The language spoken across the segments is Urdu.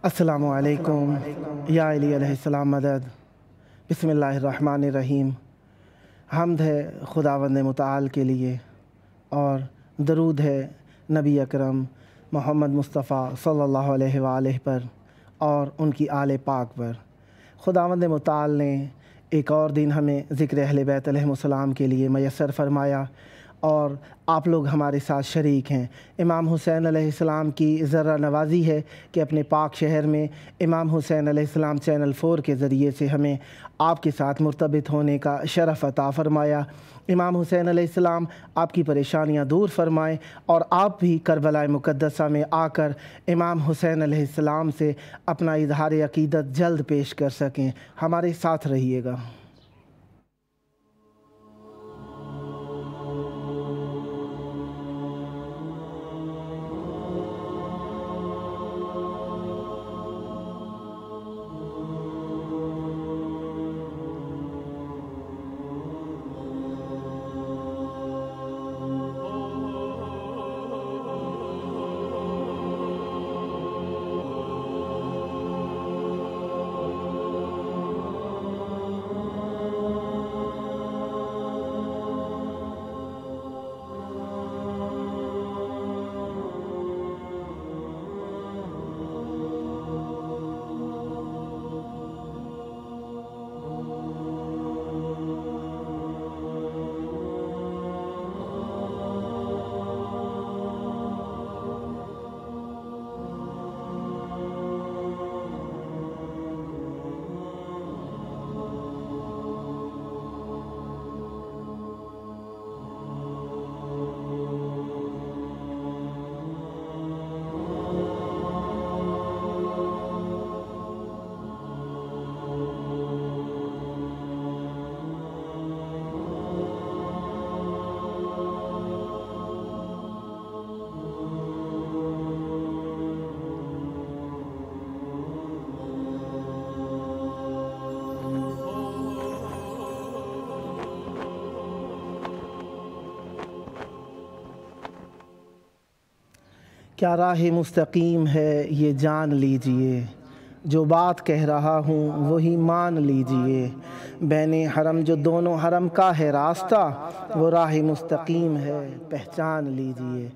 السلام علیکم یا علیہ علیہ السلام مدد۔ بسم اللہ الرحمن الرحیم۔ حمد ہے خداوند متعال کے لیے اور درود ہے نبی اکرم محمد مصطفیٰ صلی اللہ علیہ وآلہ پر اور ان کی آل پاک پر۔ خداوند متعال نے ایک اور دن ہمیں ذکر اہل بیت علیہ السلام کے لیے میسر فرمایا اور آپ لوگ ہمارے ساتھ شریک ہیں۔ امام حسین علیہ السلام کی ذرہ نوازی ہے کہ اپنے پاک شہر میں امام حسین علیہ السلام چینل 4 کے ذریعے سے ہمیں آپ کے ساتھ مرتبط ہونے کا شرف عطا فرمایا۔ امام حسین علیہ السلام آپ کی پریشانیاں دور فرمائیں اور آپ بھی کربلاء مقدسہ میں آ کر امام حسین علیہ السلام سے اپنا اظہار عقیدت جلد پیش کر سکیں۔ ہمارے ساتھ رہیے گا۔ کیا راہ مستقیم ہے یہ جان لیجئے، جو بات کہہ رہا ہوں وہی مان لیجئے، بین حرم جو دونوں حرم کا ہے راستہ، وہ راہ مستقیم ہے پہچان لیجئے۔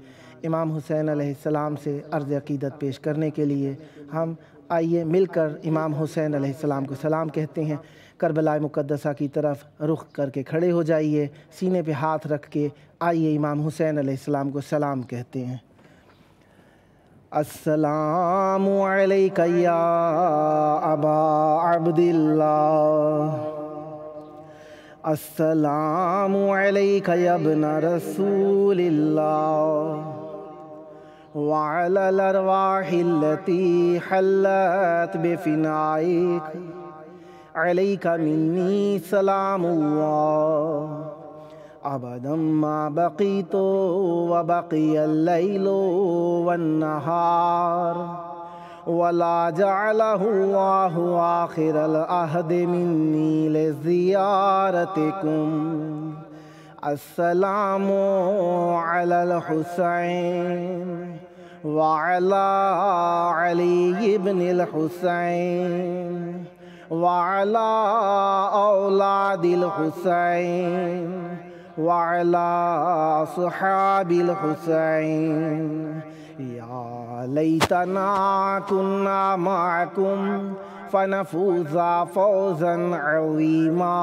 امام حسین علیہ السلام سے عرض عقیدت پیش کرنے کے لیے ہم آئیے مل کر امام حسین علیہ السلام کو سلام کہتے ہیں۔ کربلاء مقدسہ کی طرف رخ کر کے کھڑے ہو جائیے، سینے پہ ہاتھ رکھ کے آئیے امام حسین علیہ السلام کو سلام کہتے ہیں۔ السلام علیک یا ابا عبداللہ، السلام علیک یا ابن رسول اللہ، وعلی الارواح التي حلت بفنائک، علیک منی سلام اللہ، ابدا ما بقیت وبقی اللیل والنہار، ولا جعلہ اللہ آخر العہد منی لزیارتکم، السلام علی الحسین وعلی علی بن الحسین وعلی اولاد الحسین وعلى أصحاب الحسين، يا ليتنا كنا معكم فنفوز فوزا عظيما،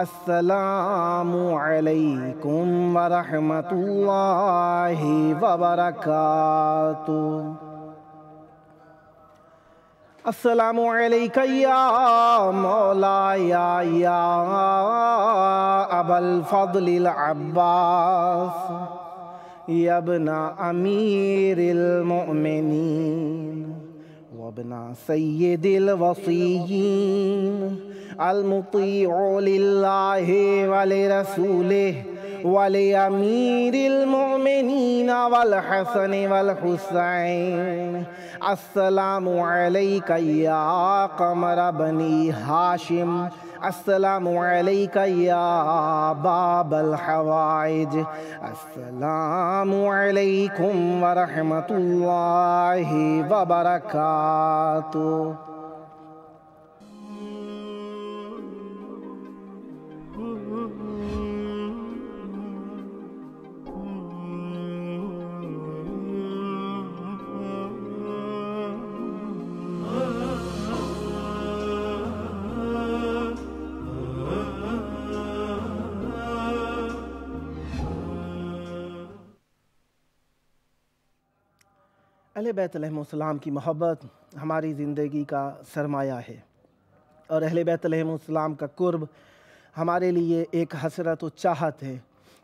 السلام عليكم ورحمة الله وبركاته۔ السلام علیک یا مولاي یا ابا الفضل العباس، یا ابن امیر المؤمنین وابن سید الوصیین، المطیع للہ ولرسولہ ولأمیر المؤمنین والحسن والحسین السلام علیک یا قمر بنی ہاشم السلام علیک یا باب الحوائج السلام علیکم ورحمۃ اللہ وبرکاتہ۔ اہل بیت علیہ السلام کی محبت ہماری زندگی کا سرمایہ ہے، اور اہل بیت علیہ السلام کا قرب ہمارے لیے ایک حسرت و چاہت ہے۔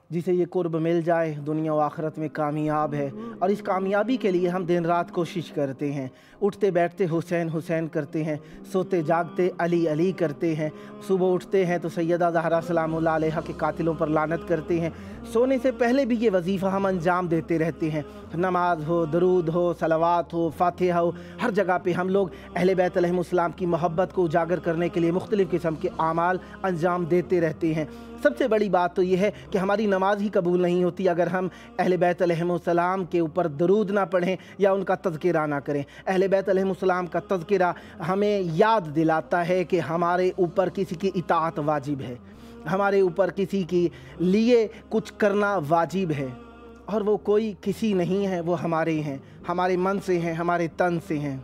جسے یہ قرب مل جائے دنیا و آخرت میں کامیاب ہے، اور اس کامیابی کے لیے ہم دن رات کوشش کرتے ہیں۔ اٹھتے بیٹھتے حسین حسین کرتے ہیں، سوتے جاگتے علی علی کرتے ہیں، صبح اٹھتے ہیں تو سیدہ زہرا سلام اللہ علیہ کے قاتلوں پر لعنت کرتے ہیں، سونے سے پہلے بھی یہ وظیفہ ہم انجام دیتے رہتے ہیں۔ نماز ہو، درود ہو، صلوات ہو، فاتحہ ہو، ہر جگہ پہ ہم لوگ اہل بیت علیہ السلام کی محبت کو اجاگر کرنے کے لیے مختلف قسم کے اعمال انجام دیتے رہتے ہیں۔ سب سے بڑی بات تو یہ ہے کہ ہماری نماز ہی قبول نہیں ہوتی اگر ہم اہل بیت علیہ السلام کے اوپر درود نہ پڑھیں یا ان کا تذکرہ نہ کریں۔ اہل بیت علیہ السلام کا تذکرہ ہمیں یاد دلاتا ہے کہ ہمارے اوپر کسی کی اطاعت واجب ہے، ہمارے اوپر کسی کے لیے کچھ کرنا واجب ہے، اور وہ کوئی کسی نہیں ہے، وہ ہمارے ہیں، ہمارے من سے ہیں، ہمارے تن سے ہیں،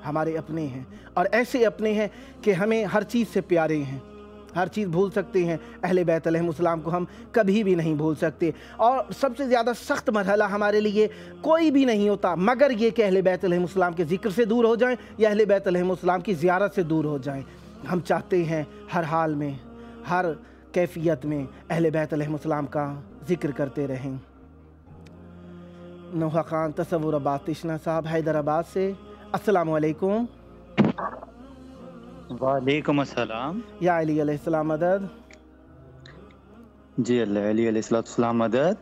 ہمارے اپنے ہیں، اور ایسے اپنے ہیں کہ ہمیں ہر چیز سے پیارے ہیں، ہر چیز بھول سکتے ہیں، اہل بیت علیہ السلام کو ہم کبھی بھی نہیں بھول سکتے۔ اور سب سے زیادہ سخت مرحلہ ہمارے لیے کوئی بھی نہیں ہوتا مگر یہ کہ اہل بیت علیہ السلام کے ذکر سے دور ہو جائیں یا اہل بیت علیہ السلام کی زیارت سے دور ہو جائیں۔ ہم چاہتے ہیں ہر حال میں، ہر کیفیت میں اہل بیت علیہ السلام کا ذکر کرتے رہیں۔ نوحہ خان تصور عباس تشنا صاحب حیدرآباد سے، السلام علیکم۔ وعلیکم السلام۔ یا علی علیہ السلام مدد۔ جی اللہ علی علیہ السلام مدد۔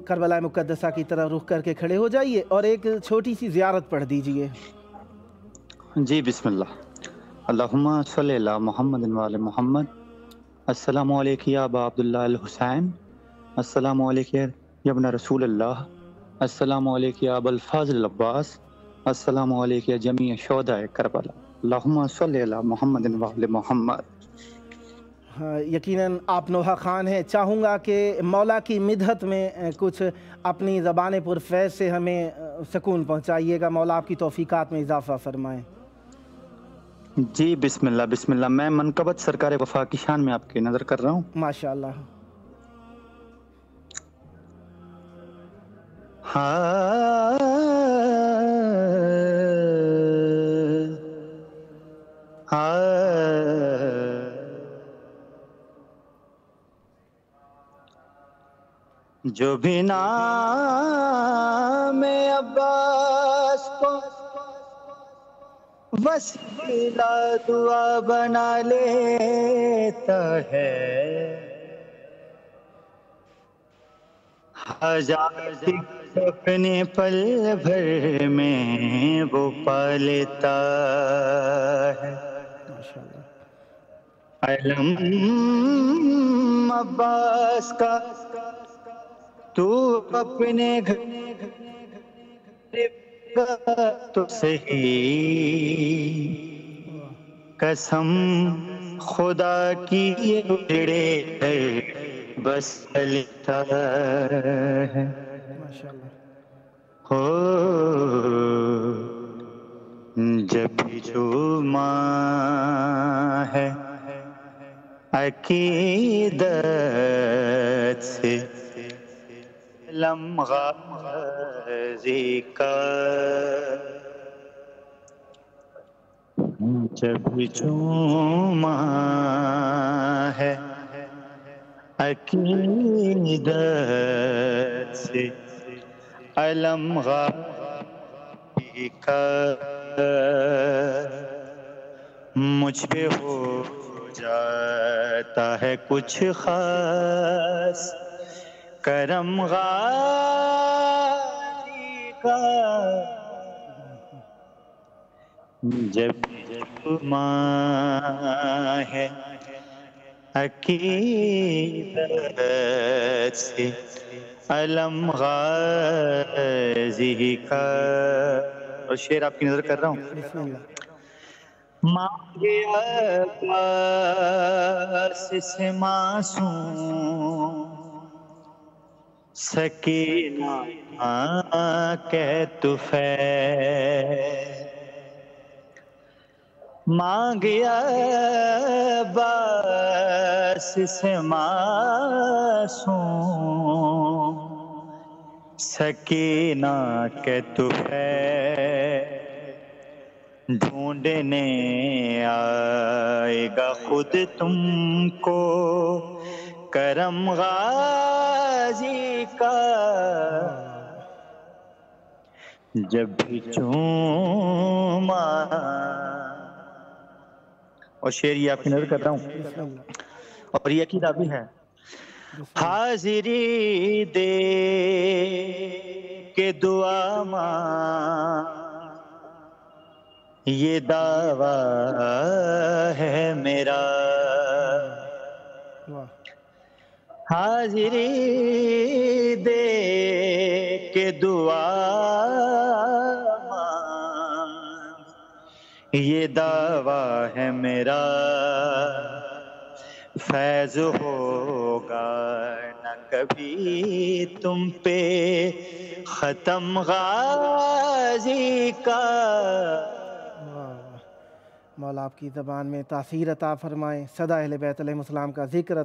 کربلاء مقدسہ کی طرف رخ کر کے کھڑے ہو جائیے اور ایک چھوٹی سی زیارت پڑھ دیجئے۔ جی بسم اللہ۔ اللہم صلی علی محمد وعلی محمد۔ السلام علیکم یا ابا عبداللہ الحسین، السلام علیکم یا ابن رسول اللہ، السلام علیکم یا ابا الفاضل عباس، السلام علیکم یا جمیع شہداء کربلاء، اللہم صلی علی محمد وعلی محمد۔ یقیناً آپ نوحہ خان ہیں، چاہوں گا کہ مولا کی مدحت میں کچھ اپنی زبان پرفیض سے ہمیں سکون پہنچائیے گا، مولا آپ کی توفیقات میں اضافہ فرمائیں۔ جی بسم اللہ بسم اللہ۔ میں منقبت سرکار وفا کی شان میں آپ کی نظر کر رہا ہوں۔ ماشاءاللہ۔ جو بھی نام عباس کو وسیلہ دعا بنا لیتا ہے، حاجات اپنے پل بھر میں وہ پا لیتا ہے۔ علم عباس کا تو اپنے گھر تو صحیح، قسم خدا کی اجڑے بس چلتا ہے۔ ہو جب جو ماں ہے عقیدت سے غازی کا، جب جو ماں ہے عقیدت سے علم غازی کا، مجھ پہ ہو جاتا ہے کچھ خاص کرم غازی کا جب ماہ عقیدت سے علم غازی کا. اور شعر آپ کی نظر کر رہا ہوں. بسم اللہ. مانگے عباس سے معصوم سکینہ کہ طفیل. مانگے عباس سے معصوم سکینہ کہ طفیل. ڈھونڈنے آئے گا خود تم کو کرم غازی کا جب بھی چوما. اور شعر یہ آپ کی نظر کر رہا ہوں. اور یہ عقیدہ بھی ہے. حاضری دے کے دعا ماں یہ دعویٰ ہے میرا. حاضری دے کے دعا مانگ یہ دعویٰ ہے میرا. فیض ہوگا نہ کبھی تم پہ ختم غازی کا. مولا آپ کی زبان میں تاثیر عطا فرمائیں. سدا اہل بیت علیہ السلام کا ذکر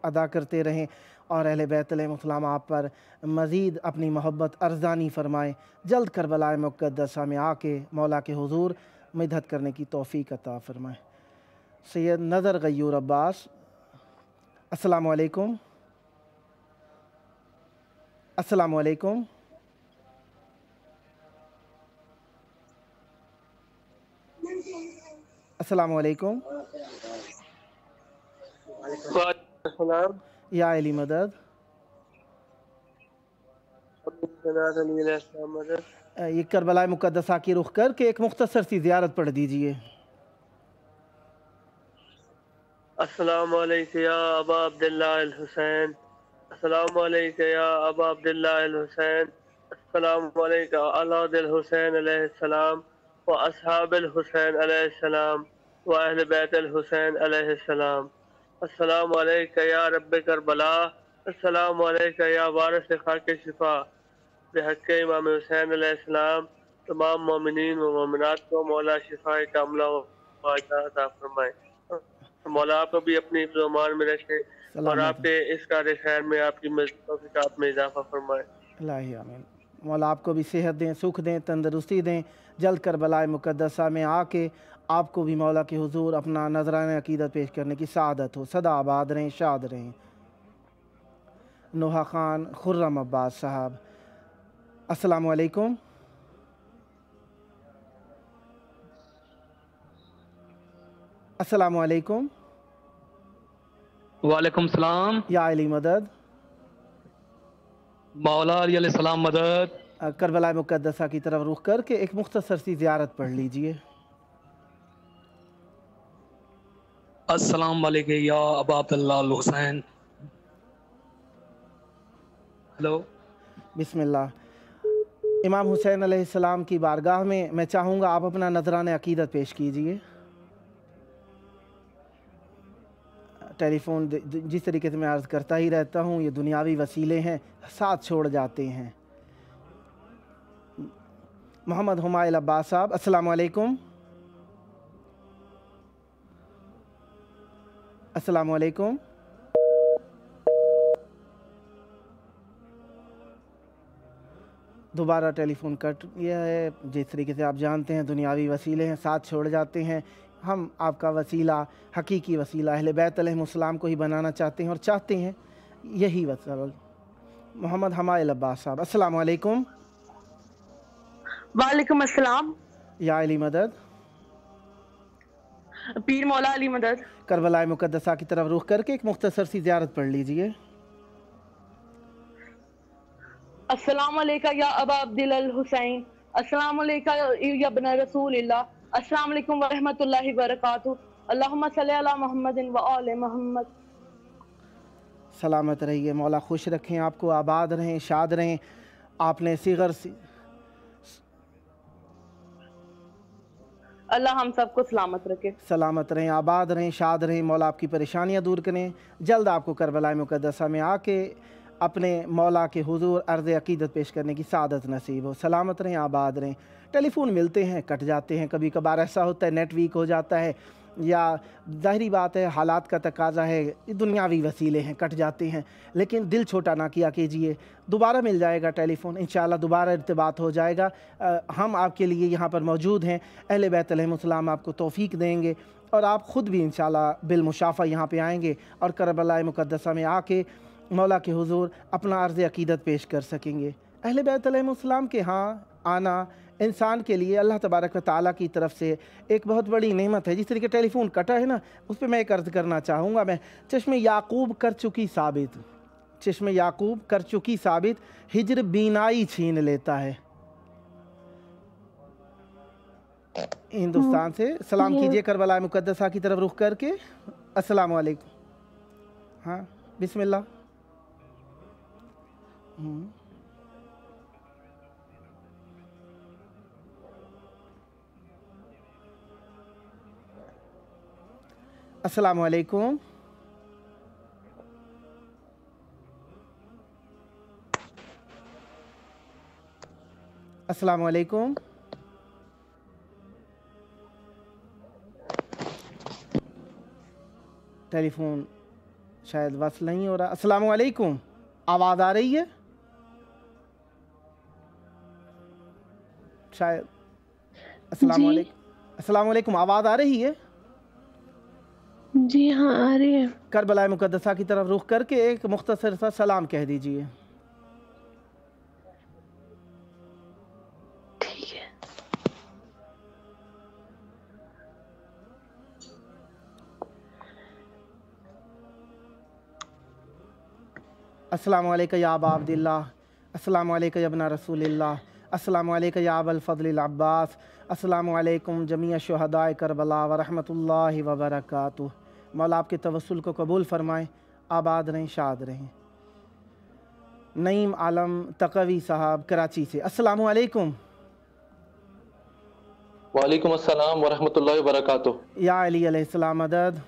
ادا کرتے رہیں اور اہل بیت علیہ السلام آپ پر مزید اپنی محبت ارزانی فرمائیں. جلد کربلاء مقدسہ میں آ کے مولا کے حضور مدحت کرنے کی توفیق عطا فرمائیں. سید نظر غیور عباس، السلام علیکم. السلام علیکم. السلام علیکم. السلام. یا علی مدد. یہ کربلاء مقدسہ کی رخ کر کے ایک مختصر سی زیارت پڑھ دیجئے. السلام علیکم یا ابا عبداللہ الحسین. السلام علیکم یا ابا عبداللہ الحسین. السلام علیکم اولاد الحسین علیہ السلام و اصحاب الحسین علیہ السلام و اہل بیت الحسین علیہ السلام. السلام علیکم یا رب کربلاء. السلام علیکم یا وارث خاک شفا بحق امام حسین علیہ السلام. تمام مومنین و مومنات کو مولا شفا کاملہ و عطا فرمائے. مولا آپ کو بھی اپنی حفظ و امان میں رکھے اور آپ کے اس کار خیر میں آپ کی توفیقات میں اضافہ فرمائے. الہی آمین. مولا آپ کو بھی صحت دیں، سکھ دیں، تندرستی دیں. جلد کربلاء مقدسہ میں آ کے آپ کو بھی مولا کے حضور اپنا نذرانہ عقیدت پیش کرنے کی سعادت ہو. سدا آباد رہیں، شاد رہیں. نوحہ خان خرم عباس صاحب، السلام علیکم. السلام علیکم. وعلیکم السلام. یا علی مدد. مولا علیہ السلام مدد. کربلاء مقدسہ کی طرف رخ کر کے ایک مختصر سی زیارت پڑھ لیجئے. السلام علیکم یا ابا عبداللہ الحسین. ہلو. بسم اللہ. امام حسین علیہ السلام کی بارگاہ میں میں چاہوں گا آپ اپنا نذرانہ عقیدت پیش کیجئے. ٹیلی فون جس طریقے سے میں عرض کرتا ہی رہتا ہوں، یہ دنیاوی وسیلے ہیں، ساتھ چھوڑ جاتے ہیں. محمد حمائل عباس صاحب، السلام علیکم. السلام علیکم. دوبارہ ٹیلی فون کٹ گیا ہے. جس طریقے سے آپ جانتے ہیں دنیاوی وسیلے ہیں، ساتھ چھوڑ جاتے ہیں. ہم آپ کا وسیلہ، حقیقی وسیلہ اہل بیت علیہ السلام کو ہی بنانا چاہتے ہیں اور چاہتے ہیں یہی وسیلہ. محمد حمائل عباس صاحب، السلام علیکم. وعلیکم السلام. یا علی مدد. پیر مولا علی مدد. کربلاء مقدسہ کی طرف رخ کر کے ایک مختصر سی زیارت پڑھ لیجئے. السلام علیکم یا ابا عبداللہ الحسین، السلام علیکم یا ابن رسول اللہ، السلام علیکم ورحمۃ اللہ وبرکاتہ، اللہم صلی علی محمد و آل محمد۔ سلامت رہیے، مولا خوش رکھیں آپ کو، آباد رہیں، شاد رہیں۔ آپ نے صغر سے اللہ ہم سب کو سلامت رکھے، سلامت رہیں، آباد رہیں، شاد رہیں، مولا آپ کی پریشانیاں دور کریں، جلد آپ کو کربلا مقدسہ میں آ کے اپنے مولا کے حضور عرض عقیدت پیش کرنے کی سعادت نصیب ہو۔ سلامت رہیں، آباد رہیں۔ ٹیلی فون ملتے ہیں، کٹ جاتے ہیں، کبھی کبھار ایسا ہوتا ہے نیٹ ویک ہو جاتا ہے، یا ظاہری بات ہے حالات کا تقاضا ہے، دنیاوی وسیلے ہیں، کٹ جاتے ہیں، لیکن دل چھوٹا نہ کیا کیجیے، دوبارہ مل جائے گا ٹیلی فون، انشاءاللہ دوبارہ ارتباط ہو جائے گا۔ ہم آپ کے لیے یہاں پر موجود ہیں، اہل بیت علیہم السلام آپ کو توفیق دیں گے، اور آپ خود بھی انشاءاللہ بالمشافہ یہاں پہ آئیں گے اور کربلاء مقدسہ میں آ کے مولا کے حضور اپنا عرض عقیدت پیش کر سکیں گے۔ اہل بیت علیہم السلام کے ہاں آنا انسان کے لیے اللہ تبارک و تعالیٰ کی طرف سے ایک بہت بڑی نعمت ہے۔ جس طریقے ٹیلی فون کٹا ہے نا، اس پہ میں ایک عرض کرنا چاہوں گا، میں چشم یعقوب کر چکی ثابت، چشم یعقوب کر چکی ثابت، ہجر بینائی چھین لیتا ہے۔ ہندوستان سے سلام کیجئے کربلاء مقدسہ کی طرف رخ کر کے۔ السلام علیکم۔ ہاں بسم اللہ۔ السلام علیکم۔ السلام علیکم۔ ٹیلی فون شاید وصل نہیں ہو رہا۔ السلام علیکم، آواز آ رہی ہے؟ شاید۔ السلام علیکم، السلام علیکم، آواز آ رہی ہے؟ جی ہاں آ رہی ہے۔ کربلاء مقدسہ کی طرف رخ کر کے ایک مختصر سا سلام کہہ دیجئے۔ ٹھیک ہے۔ السلام علیکم یا ابا عبداللہ، السلام علیکم یا ابن رسول اللہ، السلام علیکم یا ابا الفضل العباس، السلام علیکم جمیع شہداء کربلاء ورحمۃ اللہ وبرکاتہ۔ مولا آپ کے توسل کو قبول فرمائیں، آباد رہیں، شاد رہیں۔ نعیم عالم تقوی صاحب کراچی سے، السلام علیکم۔ وعلیکم السلام ورحمۃ اللہ وبرکاتہ۔ یا علی علیہ السلام مدد۔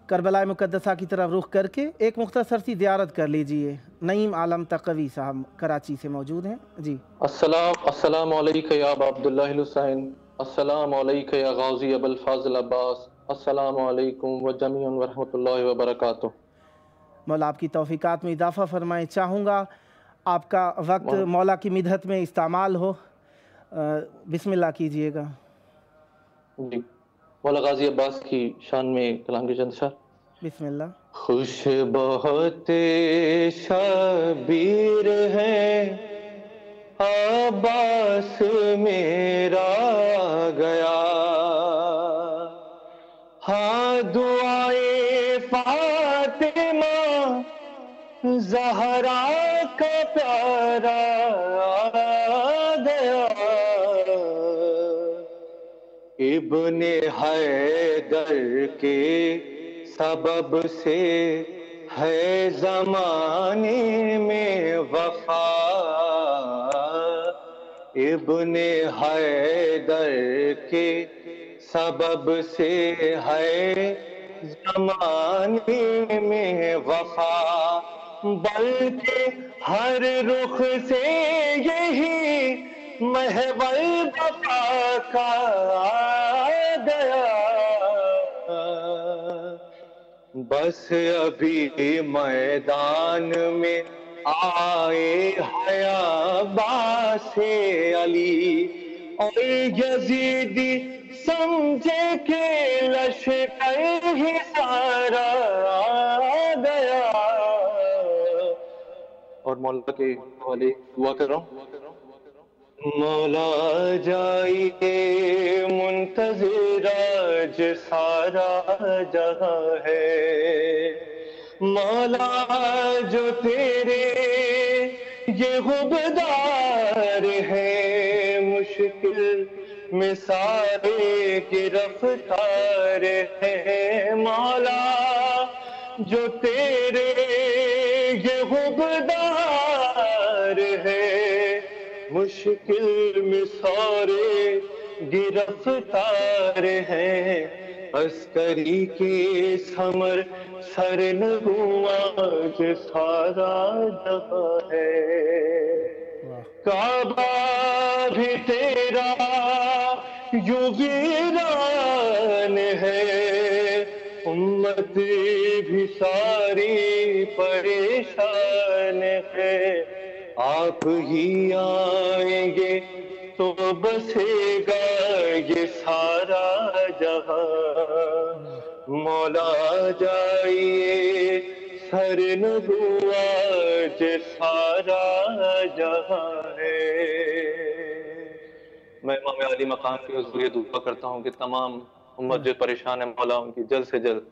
کربلاء مقدسہ کی طرف رخ کر کے ایک مختصر سی زیارت کر لیجئے۔ نعیم عالم تقوی صاحب کراچی سے موجود ہیں جی۔ السلام علیکم یا ابا عبداللہ الحسین، السلام علیکم یا غازی ابو الفضل عباس، السلام علیکم و جمیع ورحمۃ اللہ وبرکاتہ۔ مولا آپ کی توفیقات میں اضافہ فرمائیں۔ چاہوں گا آپ کا وقت مولا کی مدحت میں استعمال ہو، بسم اللہ کیجئے گا۔ جی، مولا غازی عباس کی شان میں کلام کے چند اشعار۔ بسم اللہ۔ خوش بہت شبیر ہے عباس میرا گیا، ہاں دعائے فاطمہ زہرا کا پیارا گیا، ابن حیدر کے سبب سے ہے زمانے میں وفا، ابن حیدر کے سبب سے ہے زمانے میں وفا، بلکہ ہر رخ سے یہی محور وفا کا گیا، بس ابھی میدان میں آئے ہے عباس علی، اور یزیدی سمجھے کہ لشکر ہی سارا گیا۔ اور مولا کے حوالے دعا کر رہا ہوں۔ مولا جائیے منتظر آج سارا جہاں ہے، مولا جو تیرے یہ غبدار ہے، مشکل میں سارے گرفتار ہے، مولا جو تیرے یہ غبدار ہے، مشکل میں سارے گرفتار ہے، عسکری کے سمر سر نگواج سارا جہاں ہے، کعبہ بھی تیرا یوں ویران ہے، امت بھی ساری پریشان ہے، آپ ہی آئیں گے تو بسے گا یہ سارا جہاں، مولا جائیے سر نبوت سارا جہاں ہے۔ میں امام علی مقام کے حضور یہ دعا کرتا ہوں کہ تمام امت جو پریشان ہے، مولا ان کی جلد سے جلد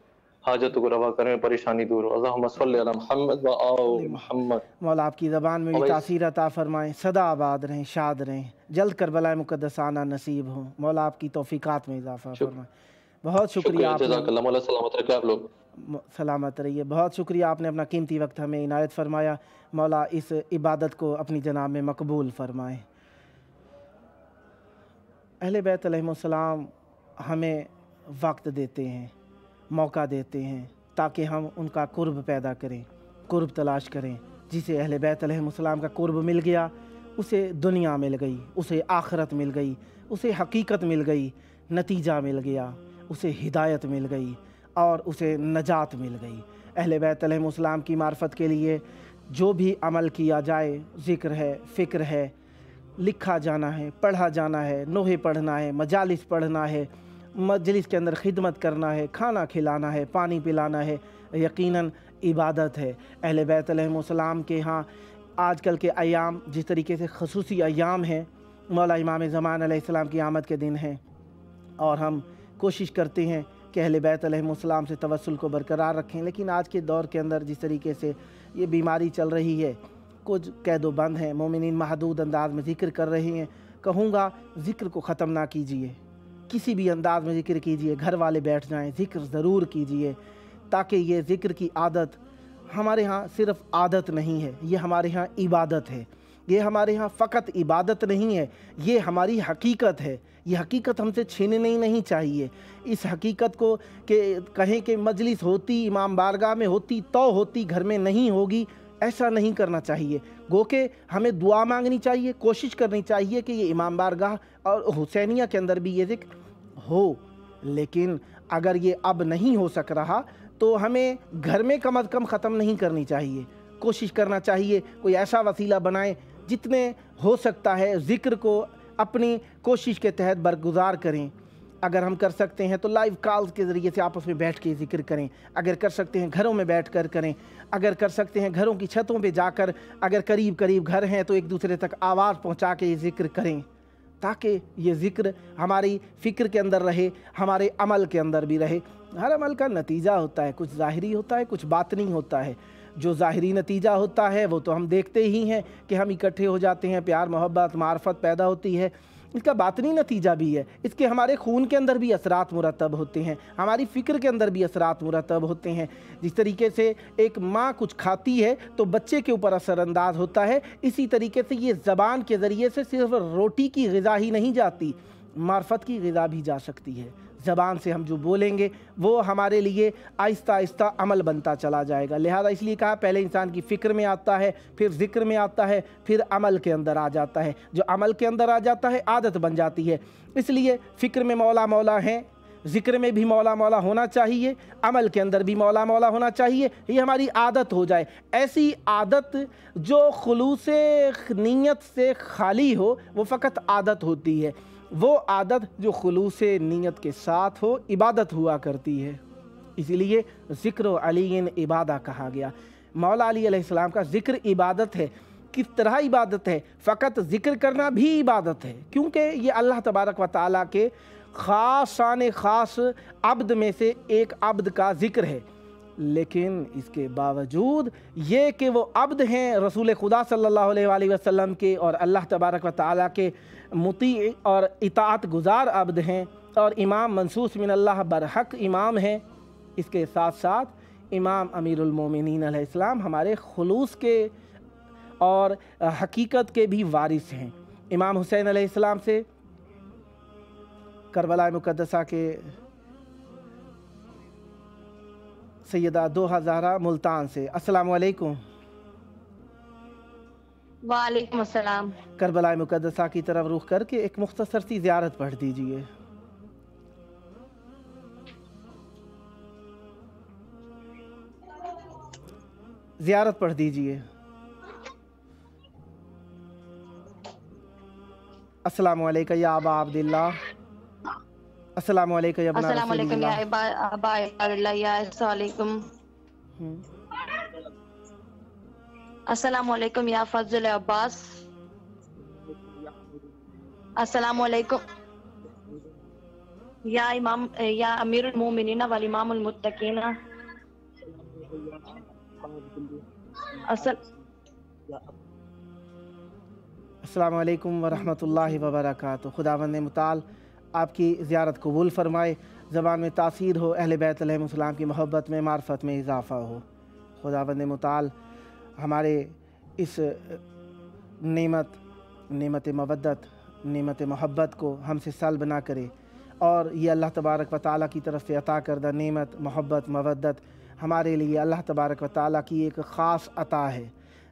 حاجت کو روا کریں، پریشانی دور ہو۔ اللہم صلی علی محمد و آل محمد۔ مولا آپ کی زبان میں بھی تاثیر عطا فرمائیں، سدا آباد رہیں، شاد رہیں، جلد کربلاء مقدسہ آنا نصیب ہوں، مولا آپ کی توفیقات میں اضافہ فرمائیں۔ بہت شکریہ آپ جزاک اللہ، مولا سلامت رکھے آپ لوگ، سلامت رہیے۔ بہت شکریہ آپ نے اپنا قیمتی وقت ہمیں عنایت فرمایا، مولا اس عبادت کو اپنی جناب میں مقبول فرمائیں۔ اہل بیت علیہ السلام ہمیں وقت دیتے ہیں، موقع دیتے ہیں تاکہ ہم ان کا قرب پیدا کریں، قرب تلاش کریں۔ جسے اہل بیت علیہ السلام کا قرب مل گیا، اسے دنیا مل گئی، اسے آخرت مل گئی، اسے حقیقت مل گئی، نتیجہ مل گیا، اسے ہدایت مل گئی اور اسے نجات مل گئی۔ اہل بیت علیہ السلام کی معرفت کے لیے جو بھی عمل کیا جائے، ذکر ہے، فکر ہے، لکھا جانا ہے، پڑھا جانا ہے، نوحے پڑھنا ہے، مجالس پڑھنا ہے، مجلس کے اندر خدمت کرنا ہے، کھانا کھلانا ہے، پانی پلانا ہے، یقیناً عبادت ہے۔ اہل بیت علیہ السلام کے ہاں آج کل کے ایام جس طریقے سے خصوصی ایام ہیں، مولا امام زمان علیہ السلام کی آمد کے دن ہیں، اور ہم کوشش کرتے ہیں کہ اہل بیت علیہ السلام سے توسل کو برقرار رکھیں، لیکن آج کے دور کے اندر جس طریقے سے یہ بیماری چل رہی ہے، کچھ قید و بند ہیں، مومنین محدود انداز میں ذکر کر رہے ہیں۔ کہوں گا ذکر کو ختم نہ کیجیے، کسی بھی انداز میں ذکر کیجیے، گھر والے بیٹھ جائیں، ذکر ضرور کیجیے، تاکہ یہ ذکر کی عادت ہمارے ہاں صرف عادت نہیں ہے، یہ ہمارے ہاں عبادت ہے، یہ ہمارے ہاں فقط عبادت نہیں ہے، یہ ہماری حقیقت ہے۔ یہ حقیقت ہم سے چھیننے نہیں چاہیے۔ اس حقیقت کو کہ کہیں کہ مجلس ہوتی، امام بارگاہ میں ہوتی تو ہوتی، گھر میں نہیں ہوگی، ایسا نہیں کرنا چاہیے۔ گو کہ ہمیں دعا مانگنی چاہیے، کوشش کرنی چاہیے کہ یہ امام بارگاہ اور حسینیہ کے اندر بھی یہ ذکر ہو، لیکن اگر یہ اب نہیں ہو سک رہا تو ہمیں گھر میں کم از کم ختم نہیں کرنی چاہیے۔ کوشش کرنا چاہیے کوئی ایسا وسیلہ بنائیں جتنے ہو سکتا ہے ذکر کو اپنی کوشش کے تحت برگزار کریں۔ اگر ہم کر سکتے ہیں تو لائیو کالز کے ذریعے سے آپس میں بیٹھ کے ذکر کریں، اگر کر سکتے ہیں گھروں میں بیٹھ کر کریں، اگر کر سکتے ہیں گھروں کی چھتوں پہ جا کر، اگر قریب گھر ہیں تو ایک دوسرے تک آواز پہنچا کے یہ ذکر کریں، تاکہ یہ ذکر ہماری فکر کے اندر رہے، ہمارے عمل کے اندر بھی رہے۔ ہر عمل کا نتیجہ ہوتا ہے، کچھ ظاہری ہوتا ہے، کچھ باطنی ہوتا ہے۔ جو ظاہری نتیجہ ہوتا ہے وہ تو ہم دیکھتے ہی ہیں کہ ہم اکٹھے ہو جاتے ہیں، پیار محبت معرفت پیدا ہوتی ہے۔ اس کا باطنی نتیجہ بھی ہے، اس کے ہمارے خون کے اندر بھی اثرات مرتب ہوتے ہیں، ہماری فکر کے اندر بھی اثرات مرتب ہوتے ہیں۔ جس طریقے سے ایک ماں کچھ کھاتی ہے تو بچے کے اوپر اثر انداز ہوتا ہے، اسی طریقے سے یہ زبان کے ذریعے سے صرف روٹی کی غذا ہی نہیں جاتی، معرفت کی غذا بھی جا سکتی ہے۔ زبان سے ہم جو بولیں گے وہ ہمارے لیے آہستہ آہستہ عمل بنتا چلا جائے گا۔ لہذا اس لیے کہا پہلے انسان کی فکر میں آتا ہے، پھر ذکر میں آتا ہے، پھر عمل کے اندر آ جاتا ہے۔ جو عمل کے اندر آ جاتا ہے عادت بن جاتی ہے۔ اس لیے فکر میں مولا مولا ہیں، ذکر میں بھی مولا مولا ہونا چاہیے، عمل کے اندر بھی مولا مولا ہونا چاہیے، یہ ہماری عادت ہو جائے۔ ایسی عادت جو خلوص نیت سے خالی ہو وہ فقط عادت ہوتی ہے، وہ عادت جو خلوص نیت کے ساتھ ہو عبادت ہوا کرتی ہے۔ اسی لیے ذکر و علی عبادہ کہا گیا۔ مولا علی علیہ السلام کا ذکر عبادت ہے۔ کس طرح عبادت ہے؟ فقط ذکر کرنا بھی عبادت ہے، کیونکہ یہ اللہ تبارک و تعالیٰ کے خاص شان خاص عبد میں سے ایک عبد کا ذکر ہے۔ لیکن اس کے باوجود یہ کہ وہ عبد ہیں رسول خدا صلی اللہ علیہ وآلہ وسلم کے اور اللہ تبارک و تعالیٰ کے مطیع اور اطاعت گزار عبد ہیں اور امام منصوص من اللہ برحق امام ہیں، اس کے ساتھ ساتھ امام امیر المومنین علیہ السلام ہمارے خلوص کے اور حقیقت کے بھی وارث ہیں۔ امام حسین علیہ السلام سے کربلاء مقدسہ کے سیدہ دوحہ زہرا ملتان سے، السلام علیکم۔ وعلیکم السلام۔ کربلاء مقدسہ کی طرف رخ کر کے ایک مختصر سی زیارت پڑھ دیجئے۔ زیارت پڑھ دیجئے۔ السلام علیکم یا ابا عبداللہ، السلام علیکم یا ابن رسول اللہ، السلام علیکم یا ابا عبداللہ، یا السلام علیکم، السلام علیکم یا فضل عباس، السلام علیکم یا امام یا امیر المومنین والامام المتقین، السلام علیکم ورحمۃ اللہ وبرکاتہ۔ خداوند متعال آپ کی زیارت قبول فرمائے، زبان میں تاثیر ہو، اہل بیت علیہ السلام کی محبت میں معرفت میں اضافہ ہو۔ خداوند متعال ہمارے اس نعمت مودت، نعمت محبت کو ہم سے سلب نہ کرے، اور یہ اللہ تبارک و تعالیٰ کی طرف سے عطا کردہ نعمت محبت مودت ہمارے لیے اللہ تبارک و تعالیٰ کی ایک خاص عطا ہے،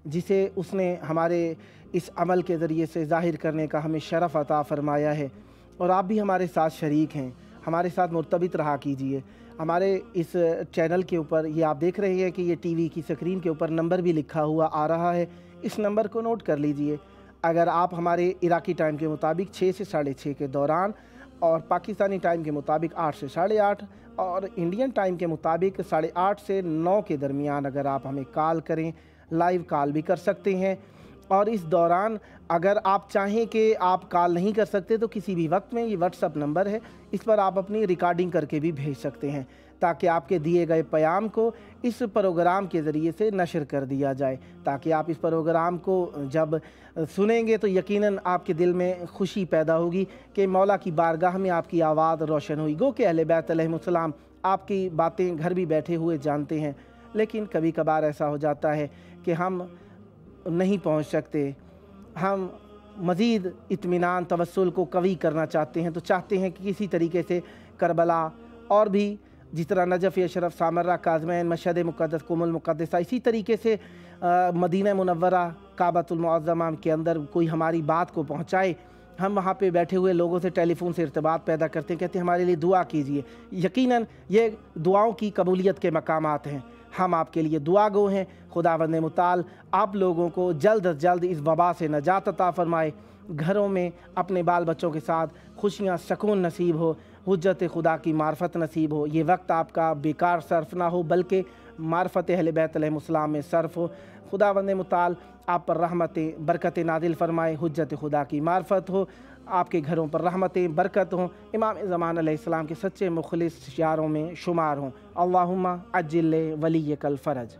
جسے اس نے ہمارے اس عمل کے ذریعے سے ظاہر کرنے کا ہمیں شرف عطا فرمایا ہے، اور آپ بھی ہمارے ساتھ شریک ہیں، ہمارے ساتھ مرتبط رہا کیجئے۔ ہمارے اس چینل کے اوپر یہ آپ دیکھ رہے ہیں کہ یہ ٹی وی کی سکرین کے اوپر نمبر بھی لکھا ہوا آ رہا ہے، اس نمبر کو نوٹ کر لیجئے۔ اگر آپ ہمارے عراقی ٹائم کے مطابق 6 سے 6:30 کے دوران، اور پاکستانی ٹائم کے مطابق 8 سے 8:30، اور انڈین ٹائم کے مطابق 8:30 سے 9 کے درمیان اگر آپ ہمیں کال کریں، لائیو کال بھی کر سکتے ہیں، اور اس دوران اگر آپ چاہیں کہ آپ کال نہیں کر سکتے تو کسی بھی وقت میں یہ واٹس اپ نمبر ہے، اس پر آپ اپنی ریکارڈنگ کر کے بھی بھیج سکتے ہیں، تاکہ آپ کے دیے گئے پیام کو اس پروگرام کے ذریعے سے نشر کر دیا جائے، تاکہ آپ اس پروگرام کو جب سنیں گے تو یقیناً آپ کے دل میں خوشی پیدا ہوگی کہ مولا کی بارگاہ میں آپ کی آواز روشن ہوئی۔ گو کہ اہل بیت علیہ السلام آپ کی باتیں گھر بھی بیٹھے ہوئے جانتے ہیں، لیکن کبھی کبھار ایسا ہو جاتا ہے کہ ہم نہیں پہنچ سکتے، ہم مزید اطمینان توسل کو قوی کرنا چاہتے ہیں، تو چاہتے ہیں کہ کسی طریقے سے کربلا اور بھی جس طرح نجف اشرف سامرہ کاظمین مشہد مقدس قم المقدسہ، اسی طریقے سے مدینہ منورہ کعبۃ المعظمہ کے اندر کوئی ہماری بات کو پہنچائے۔ ہم وہاں پہ بیٹھے ہوئے لوگوں سے ٹیلی فون سے ارتباط پیدا کرتے ہیں، کہتے ہیں ہمارے لیے دعا کیجئے۔ یقیناً یہ دعاؤں کی قبولیت کے مقامات ہیں، ہم آپ کے لیے دعا گو ہیں۔ خداوند متعال آپ لوگوں کو جلد از جلد اس وبا سے نجات عطا فرمائے، گھروں میں اپنے بال بچوں کے ساتھ خوشیاں سکون نصیب ہو، حجت خدا کی معرفت نصیب ہو، یہ وقت آپ کا بیکار صرف نہ ہو بلکہ معرفت اہل بیت علیہ السلام میں صرف ہو۔ خداوند متعال آپ پر رحمتیں برکتیں نازل فرمائے، حجت خدا کی معرفت ہو، آپ کے گھروں پر رحمتیں برکت ہوں، امام زمان علیہ السلام کے سچے مخلص یاروں میں شمار ہوں۔ اللہم عجل ولیک الفرج۔